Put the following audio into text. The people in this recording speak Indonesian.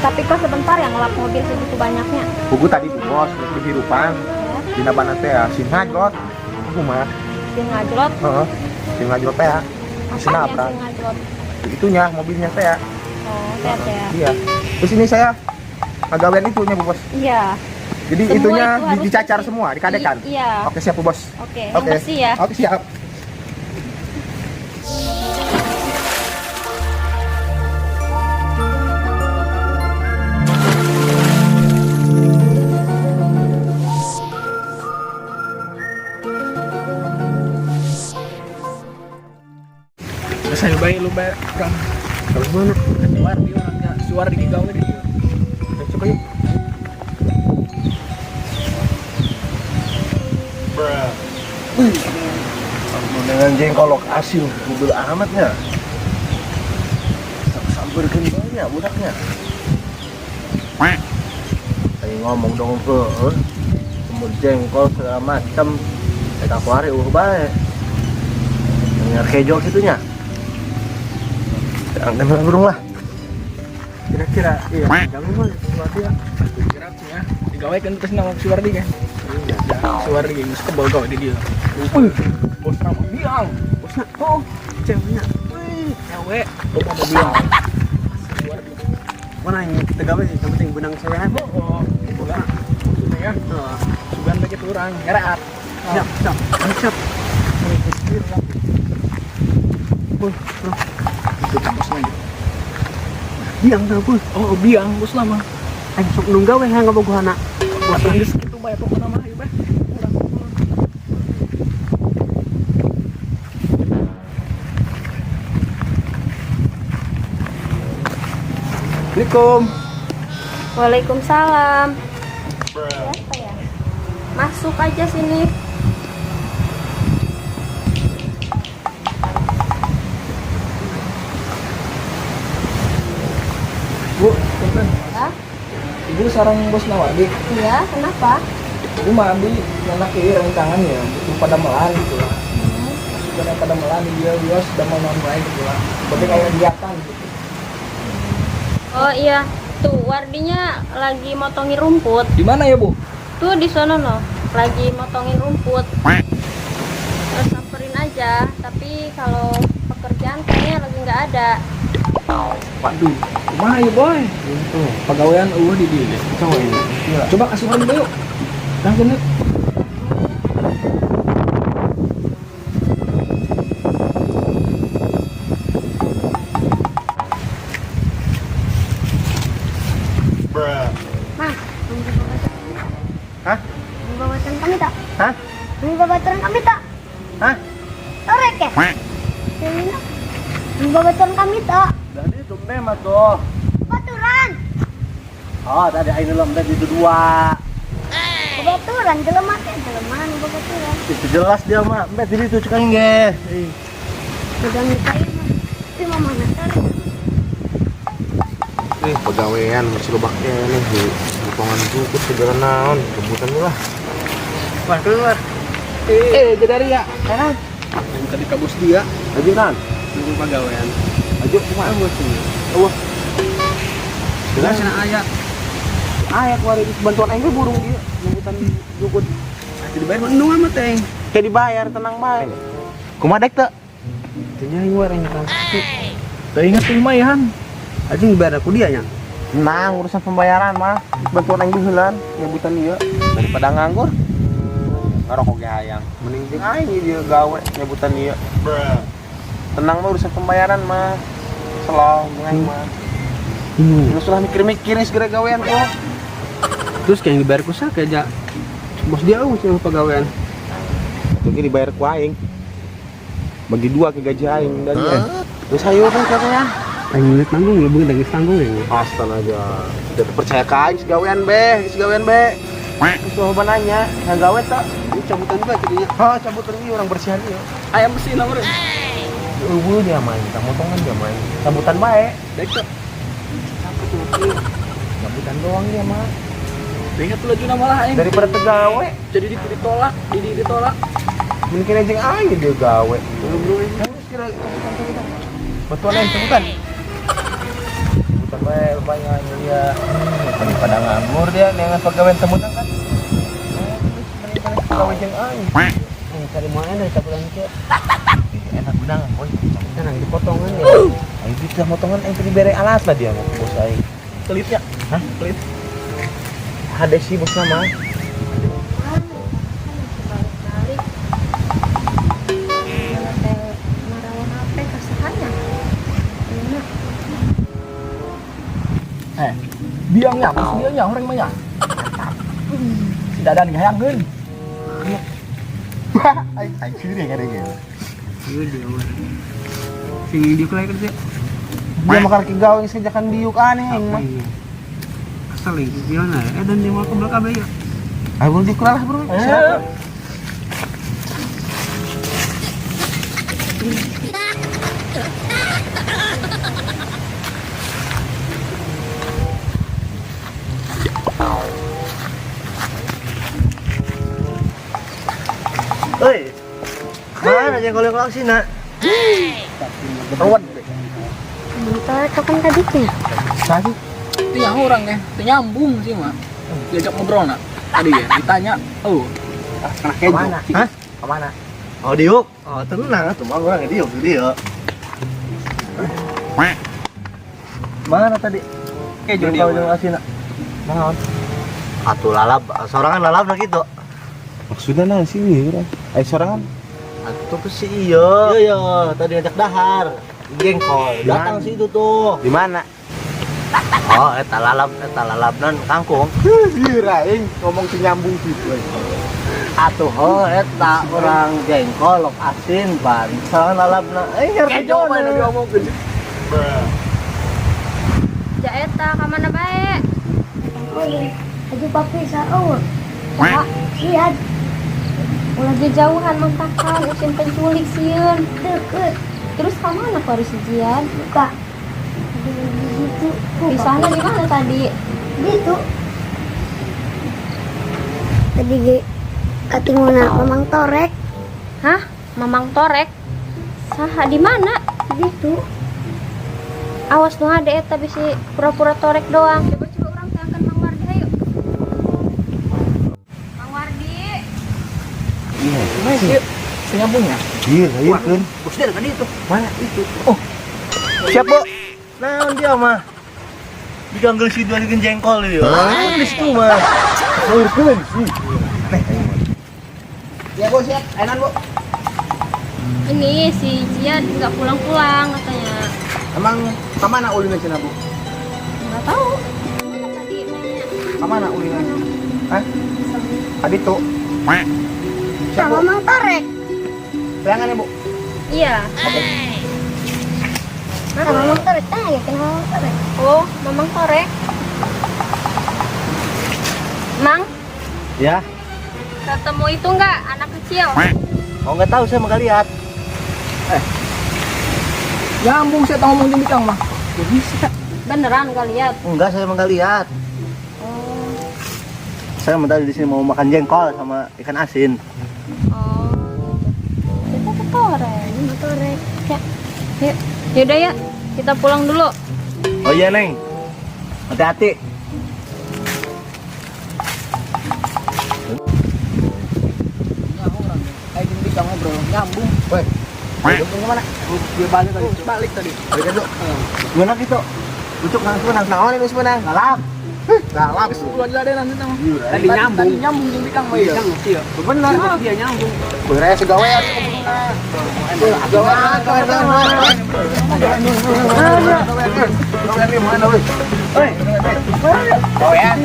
Tapi kok sebentar yang ngelap mobil segitu banyaknya? Buku tadi tuh bos, kehidupan. Ya. Dina bana teh ya, sing ngajlot. Aku mah. Si ngajlot. Heeh. Sing ngajlot teh ya. Apa Apa? yang si ngajlot? Itunya mobilnya teh ya. Oh, lihat ya. Iya. Terus ini saya pegawaian itunya Bu Bos. Iya. Jadi Semua itunya itu harus dicacar bersih. semua, dikadekan. Iya. Oke, siap Bu Bos. Oke, yang bersih ya. Oke, siap. Saya bayi lu bayar kurang. Kalau mana? Suar di orangnya, suar di gawe di dia. Coba yuk. Dengan jengkolok asin mobil amatnya. Samberkan banyak budaknya. Saya ngomong dong ke semur jengkol segala macam. Saya tak hari baik. Dengar kejol situnya. Jangan burung lah. Kira-kira iya, gawe mah suar dia. Kira ya, digawekan terus nama suar dia kan. Suar dia geus kebal gawe di dia. Bos nama biang. Bosna oh, ceweknya. Cewek, bapak mau biang. Suar dia. Mana yang kita gawe sih? Yang penting benang sewehan. Oh, bola. Ini ya. Sugan bagi turang, ngeraat. Siap, siap, siap. Itu bos lagi. Biang dah pun. Oh, biang bos lama. Ayo sok nunggawe yang nggak bagus anak. Bos geus kitu bae pokona mah ieu beh. Assalamualaikum. Waalaikumsalam. Siapa ya? Masuk aja sini. Bu, punten. Ya? Ibu sarang bos Nawadi. Iya, kenapa? Ibu mah abdi anak ieu rancangan ya, butuh padamelan gitu lah. Masuk ke padamelan dia sudah mau nambah gitu lah. Seperti kayak diakan gitu. Oh iya, tuh Wardinya lagi motongin rumput. Di mana ya, Bu? Tuh di sono no, lagi motongin rumput. Samperin aja, tapi kalau pekerjaan kayaknya lagi nggak ada. Waduh, kumaha ya, Boy? Itu, pegawaian di dia. Coba kasih orang dulu yuk. Langsung yuk. Mas, ambil babatan. Hah? Ambil babatan kami tak? Hah? Ambil babatan kami tak? Hah? Torek ya? Selina, ambil babatan kami tak? Jadi itu memang tuh. Baturan, Oh, tadi air dalam tadi itu dua. baturan, jelema teh, jelema anu baturan. Itu jelas dia mah. Mbak jadi itu cekan ge. Sudah nikahin mah. Tapi mama nanti. Nih pegawaian masih lebaknya nih di potongan rumput segala naon, rebutan dulu lah. Keluar keluar. Jadi ya. Kanan. Yang tadi kabus dia, Ayo kan. tunggu pegawaian. Ayo kumaha bos ini. Oh. Dengan sana ayat. Ayak keluar itu bantuan aing burung dia. Nyambutan jukut. Jadi bayar mendung amat teh. Kayak dibayar tenang bae. Kumaha dek teh? Tanya yang warang kan. Teu ingat lumayan. Aja dibayar aku dia nya. Nah, urusan pembayaran mah bantuan aing heula nyambutan dia daripada nganggur. Ngarokok ge hayang. Mending jeung aing dia gawe nyebutan dia. Tenang mah urusan pembayaran mah. Slow jeung aing mah. Lu sudah mikir-mikir segera gawean tuh. Terus kayak yang dibayar ku sak aja. Bos dia sama pegawaian. Itu ge dibayar ku aing. Bagi dua ke gaji aing dari terus ayo kan katanya. Aing lihat tanggung lebih dari tanggung ya. Astaga. Tidak percaya ka aing segawean be, segawean be. Terus lo nanya, ngagawe tak? Cabutan juga jadinya. Oh, cabutan ini orang bersihan dia. Ayam bersih nomor. Eueuh dia main, motongan dia main. Cabutan bae. Baik tuh. Cabutan doang dia mah. Ingat lu aja malah aing. Daripada tegawe, Jadi ditolak, ditolak. mungkin aja aing dia gawe. Bro, ini kira cabutan. Betul lain cabutan. Cabutan sampai banyak dia daripada nganggur dia dengan pegawai temutan kan. Pegawai jeung aing. Cari mana dari tabulan ke? Enak benangan boy. Tenang dipotongan ya. Aing bisa motongan aing tadi bere alas lah dia mau bos aing. Pelitnya. Hah? Pelit. Ada sih bos nama. Biangnya, bos biangnya orang banyak. Si Dadan ngayangeun. Aing sendiri yang ada gitu. Iya dia. Sing di kulai kerja. Dia makan kigawing sejakan diuk aneh aing mah. Kesel itu gimana ya? Dan dia mau ke belakang ya. Ayo boleh dikulah bro. Silakan. Oi, mana jengkol yang sih nak? Beruan. Bentar, kapan tadi tuh? Tadi Itu yang orang ya, itu nyambung sih mah. Diajak ngobrol nak. Tadi ya ditanya, oh, anak kejo. kemana? Hah? Kemana? Oh diuk. Oh tenang, tuh mah orang diuk dia. Mana tadi? Kejo dia. Jengkol yang asin nak. Naon? Atuh lalap, sorangan lalap lah gitu. Maksudnya nah sini orang. Sorangan. Atuh ke si iya. Iya, tadi ngajak dahar. Jengkol. Datang sih itu tuh. Di mana? Oh, eta lalap non kangkung. Iya, aing ngomong si nyambung gitu. Atuh oh eta orang jengkol lok asin ban. Sorangan lalapna. Ngerti Kejo mana diomongkeun. Ja eta ka mana bae? Aja papi saur. Ya, lihat. Ulah jauhan mang kakak, usin penculik sieun. Deket. Terus ka mana ku harus ujian? Buka. Gitu. Di sana di mana tadi? Gitu. Tadi katinguna Mamang Torek. Hah? Mamang Torek? Saha di mana? Gitu. Awas nu ade eta bisi pura-pura torek doang. Coba orang teangkeun Mang Wardi hayu. Mang Wardi. Iya. Masih senyambungnya. Iya, iya kan. Bos dia kan itu. Mana itu? Oh. Siap, Bu. Nah, dia mah. Diganggel si dua dengan jengkol dia. Di situ mah. Ngurkeun sih. Ya bos siap, enak bu. Ini si Jian nggak pulang-pulang katanya. Emang kemana ulingan cina, Bu? Nggak tahu. Mana tadi mainnya? Kemana ulingan? Hah? Tadi tuh. Sama Mang Torek. Bayangannya, Bu. Iya. Sama Mamang Torek. Ya kenal Mamang Torek. Oh, Mamang Torek. Mang, Ya. ketemu itu nggak anak kecil? Oh, nggak tahu saya nggak lihat. Nyambung saya tahu ngomong jembikang mah. Ya bisa. Beneran nggak lihat? Enggak, saya nggak lihat. Oh, Saya tadi di sini mau makan jengkol sama ikan asin. oh. Kita ke Torek. Mamang Torek. Ya, yuk. Yaudah ya, kita pulang dulu. Oh iya, Neng. Hati-hati. Nyambung orang. Kayak jembikang ngobrol, nyambung. Woi. Nyambung kemana? Dia balik tadi. Balik tadi. Balik aja. Gimana gitu? Ucuk langsung naon ini sebenarnya? Galap. Galap. Keluar aja deh nanti tang. Tadi nyambung. Tadi nyambung jembikang mah iya. Iya. Bener. Dia nyambung. Bener segawean. Gawean.